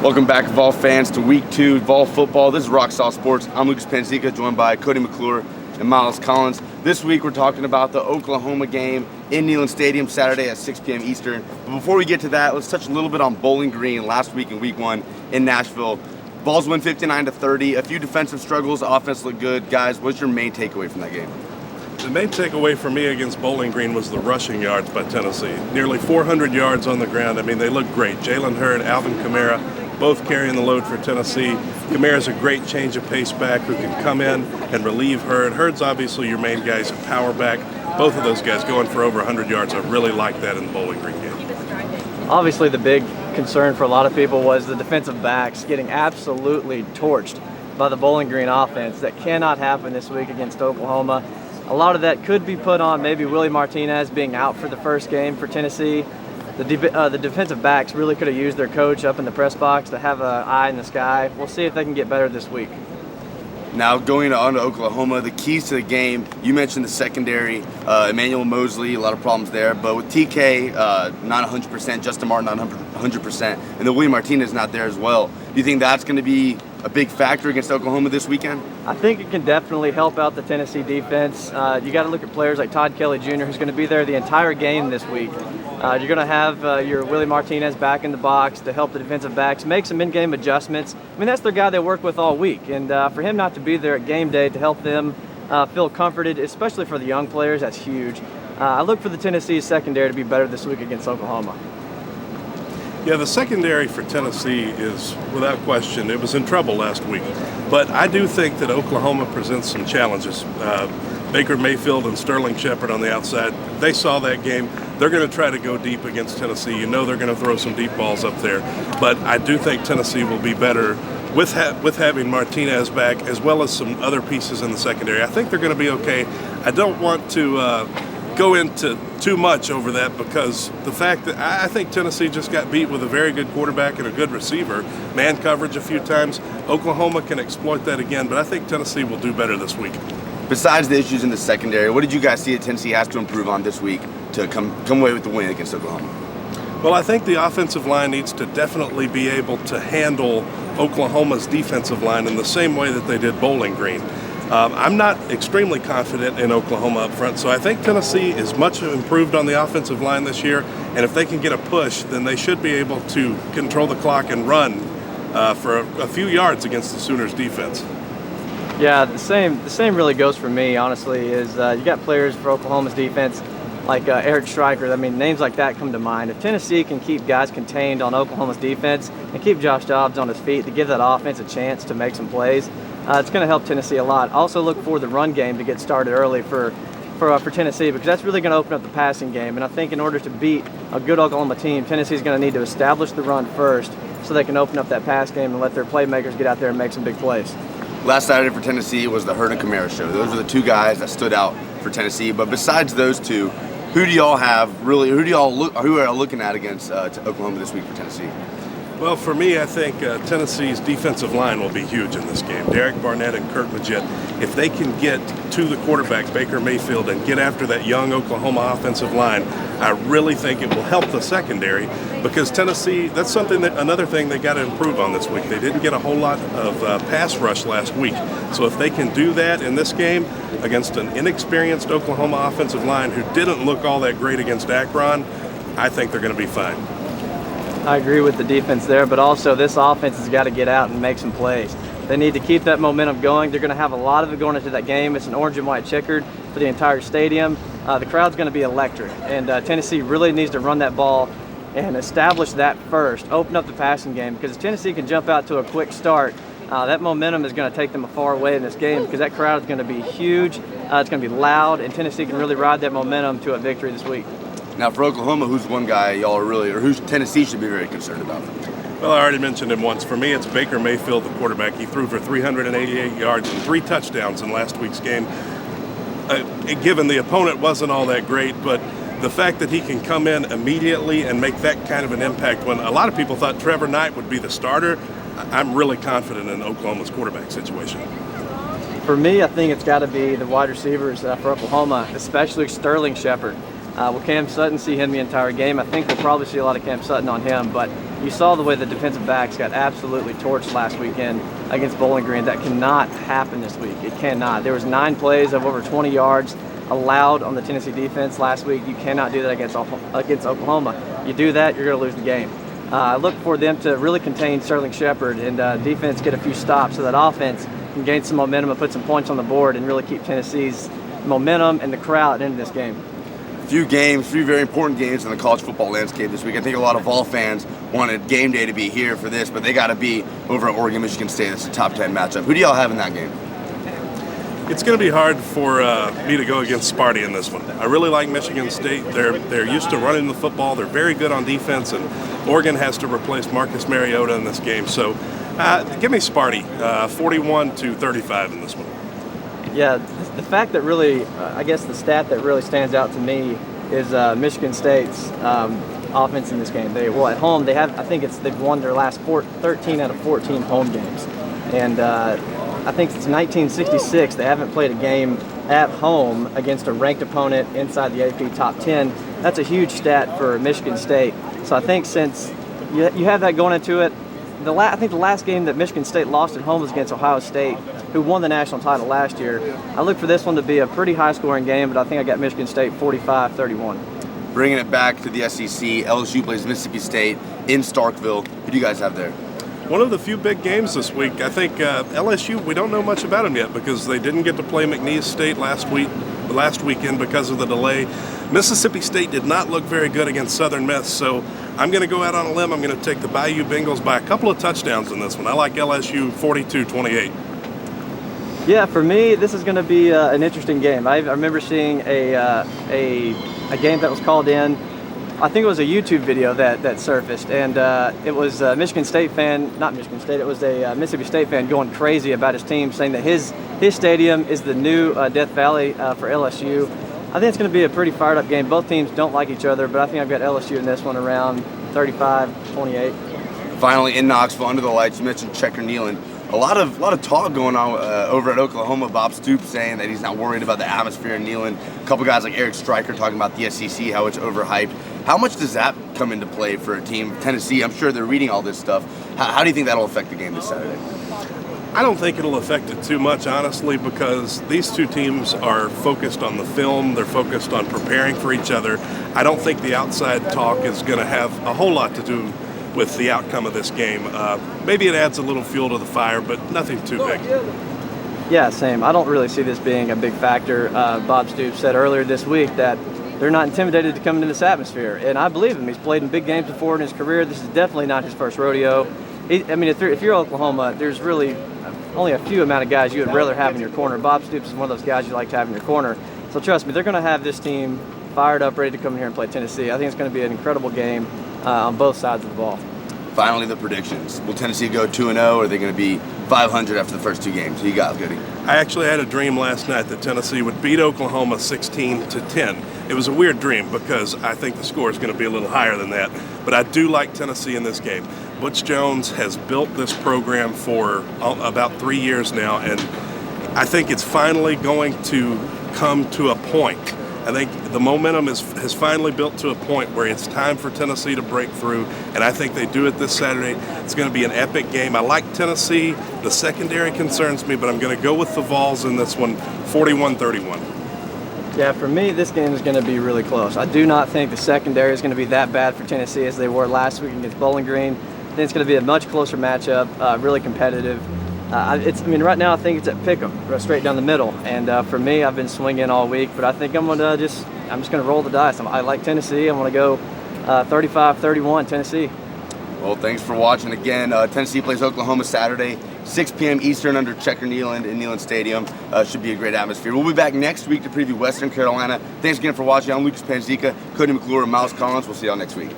Welcome back, Vol fans, to Week 2 Vol football. This is Rockstar Sports. I'm Lucas Panzica, joined by Cody McClure and Miles Collins. This week we're talking about the Oklahoma game in Neyland Stadium Saturday at 6 p.m. Eastern. But before we get to that, let's touch a little bit on Bowling Green last week in Week 1 in Nashville. Vols win 59-30. A few defensive struggles, offense looked good. Guys, what's your main takeaway from that game? The main takeaway for me against Bowling Green was the rushing yards by Tennessee. Nearly 400 yards on the ground. I mean, they look great. Jalen Hurd, Alvin Kamara, both carrying the load for Tennessee. Kamara's a great change of pace back who can come in and relieve Hurd. Hurd's obviously your main guy. He's a power back. Both of those guys going for over 100 yards. I really like that in the Bowling Green game. Obviously, the big concern for a lot of people was the defensive backs getting absolutely torched by the Bowling Green offense. That cannot happen this week against Oklahoma. A lot of that could be put on maybe Willie Martinez being out for the first game for Tennessee. The defensive backs really could have used their coach up in the press box to have an eye in the sky. We'll see if they can get better this week. Now, going on to Oklahoma, the keys to the game, you mentioned the secondary, Emmanuel Mosley, a lot of problems there. But with TK not 100%, Justin Martin not 100%, and the Willie Martinez not there as well, do you think that's going to be a big factor against Oklahoma this weekend? I think it can definitely help out the Tennessee defense. You got to look at players like Todd Kelly Jr., who's going to be there the entire game this week. You're going to have your Willie Martinez back in the box to help the defensive backs make some in-game adjustments. I mean, that's their guy they work with all week, and for him not to be there at game day to help them feel comforted, especially for the young players, that's huge. I look for the Tennessee secondary to be better this week against Oklahoma. Yeah, the secondary for Tennessee is, without question, it was in trouble last week. But I do think that Oklahoma presents some challenges. Baker Mayfield and Sterling Shepard on the outside, they saw that game. They're going to try to go deep against Tennessee. You know they're going to throw some deep balls up there. But I do think Tennessee will be better with having Martinez back, as well as some other pieces in the secondary. I think they're going to be okay. I don't want to go into too much over that, because the fact that I think Tennessee just got beat with a very good quarterback and a good receiver, man coverage a few times. Oklahoma can exploit that again, but I think Tennessee will do better this week. Besides the issues in the secondary, what did you guys see that Tennessee has to improve on this week to come away with the win against Oklahoma? Well, I think the offensive line needs to definitely be able to handle Oklahoma's defensive line in the same way that they did Bowling Green. I'm not extremely confident in Oklahoma up front, so I think Tennessee is much improved on the offensive line this year, and if they can get a push, then they should be able to control the clock and run for a few yards against the Sooners' defense. Yeah, the same really goes for me, honestly, is you got players for Oklahoma's defense like Eric Stryker. I mean, names like that come to mind. If Tennessee can keep guys contained on Oklahoma's defense and keep Josh Dobbs on his feet to give that offense a chance to make some plays, it's going to help Tennessee a lot. Also look for the run game to get started early for Tennessee, because that's really going to open up the passing game. And I think in order to beat a good Oklahoma team, Tennessee's going to need to establish the run first so they can open up that pass game and let their playmakers get out there and make some big plays. Last Saturday for Tennessee was the Hurd and Kamara show. Those are the two guys that stood out for Tennessee. But besides those two, who are y'all looking at against Oklahoma this week for Tennessee? Well, for me, I think Tennessee's defensive line will be huge in this game. Derek Barnett and Kurt Magid, if they can get to the quarterback, Baker Mayfield, and get after that young Oklahoma offensive line, I really think it will help the secondary, because Tennessee, that's another thing they got to improve on this week. They didn't get a whole lot of pass rush last week. So if they can do that in this game against an inexperienced Oklahoma offensive line who didn't look all that great against Akron, I think they're going to be fine. I agree with the defense there, but also this offense has got to get out and make some plays. They need to keep that momentum going. They're going to have a lot of it going into that game. It's an orange and white checkered for the entire stadium. The crowd's going to be electric, and Tennessee really needs to run that ball and establish that first, open up the passing game, because if Tennessee can jump out to a quick start, that momentum is going to take them a far way in this game, because that crowd is going to be huge, it's going to be loud, and Tennessee can really ride that momentum to a victory this week. Now, for Oklahoma, who's one guy y'all are really, or who's Tennessee should be very concerned about? Well, I already mentioned him once. For me, it's Baker Mayfield, the quarterback. He threw for 388 yards and 3 touchdowns in last week's game. Given the opponent wasn't all that great, but the fact that he can come in immediately and make that kind of an impact when a lot of people thought Trevor Knight would be the starter, I'm really confident in Oklahoma's quarterback situation. For me, I think it's got to be the wide receivers for Oklahoma, especially Sterling Shepard. Will Cam Sutton see him the entire game? I think we'll probably see a lot of Cam Sutton on him, but You saw the way the defensive backs got absolutely torched last weekend against Bowling Green. That cannot happen this week. It cannot. There was 9 plays of over 20 yards allowed on the Tennessee defense last week. You cannot do that against Oklahoma. You do that, you're going to lose the game. I look for them to really contain Sterling Shepard and defense get a few stops so that offense can gain some momentum and put some points on the board and really keep Tennessee's momentum and the crowd into this game. Few very important games in the college football landscape this week. I think a lot of Vol fans wanted game day to be here for this, but they got to be over at Oregon, Michigan State. It's a top 10 matchup. Who do y'all have in that game? It's going to be hard for me to go against Sparty in this one. I really like Michigan State. They're used to running the football. They're very good on defense, and Oregon has to replace Marcus Mariota in this game. So give me Sparty, 41-35 in this one. Yeah, the fact that really, I guess the stat that really stands out to me is Michigan State's offense in this game. At home they've won their last 13 out of 14 home games, and I think since 1966 they haven't played a game at home against a ranked opponent inside the AP top 10. That's a huge stat for Michigan State. So I think since you have that going into it, I think the last game that Michigan State lost at home was against Ohio State, who won the national title last year. I look for this one to be a pretty high-scoring game, but I think I got Michigan State 45-31. Bringing it back to the SEC, LSU plays Mississippi State in Starkville. Who do you guys have there? One of the few big games this week. I think LSU, we don't know much about them yet because they didn't get to play McNeese State last weekend because of the delay. Mississippi State did not look very good against Southern Miss, so I'm going to go out on a limb. I'm going to take the Bayou Bengals by a couple of touchdowns in this one. I like LSU 42-28. Yeah, for me, this is going to be an interesting game. I remember seeing a game that was called in. I think it was a YouTube video that surfaced, and it was a Michigan State fan, not Michigan State, it was a Mississippi State fan going crazy about his team, saying that his stadium is the new Death Valley for LSU. I think it's going to be a pretty fired up game. Both teams don't like each other, but I think I've got LSU in this one around 35-28. Finally, in Knoxville, under the lights, you mentioned Checker Nealon. A lot of talk going on over at Oklahoma. Bob Stoops saying that he's not worried about the atmosphere in Neyland. A couple guys like Eric Stryker talking about the SEC, how it's overhyped. How much does that come into play for a team? Tennessee, I'm sure they're reading all this stuff. How do you think that'll affect the game this Saturday? I don't think it'll affect it too much, honestly, because these two teams are focused on the film. They're focused on preparing for each other. I don't think the outside talk is going to have a whole lot to do with the outcome of this game. Maybe it adds a little fuel to the fire, but nothing too big. Yeah, same. I don't really see this being a big factor. Bob Stoops said earlier this week that they're not intimidated to come into this atmosphere, and I believe him. He's played in big games before in his career. This is definitely not his first rodeo. If you're Oklahoma, there's really only a few amount of guys you would rather have in your corner. Bob Stoops is one of those guys you like to have in your corner. So trust me, they're going to have this team fired up, ready to come in here and play Tennessee. I think it's going to be an incredible game on both sides of the ball. Finally, the predictions. Will Tennessee go 2-0, or are they going to be 500 after the first two games? Who you got, Goody? I actually had a dream last night that Tennessee would beat Oklahoma 16-10. It was a weird dream because I think the score is going to be a little higher than that. But I do like Tennessee in this game. Butch Jones has built this program for about 3 years now, and I think it's finally going to come to a point. I think the momentum has finally built to a point where it's time for Tennessee to break through, and I think they do it this Saturday. It's going to be an epic game. I like Tennessee. The secondary concerns me, but I'm going to go with the Vols in this one, 41-31. Yeah, for me, this game is going to be really close. I do not think the secondary is going to be that bad for Tennessee as they were last week against Bowling Green. I think it's going to be a much closer matchup, really competitive. Right now I think it's at pick'em, straight down the middle. And for me, I've been swinging all week, but I think I'm just going to roll the dice. I like Tennessee. I'm going to go 35-31 Tennessee. Well, thanks for watching again. Tennessee plays Oklahoma Saturday, 6 p.m. Eastern under Checker Neyland in Neyland Stadium. Should be a great atmosphere. We'll be back next week to preview Western Carolina. Thanks again for watching. I'm Lucas Panzica, Cody McClure, and Miles Collins. We'll see y'all next week.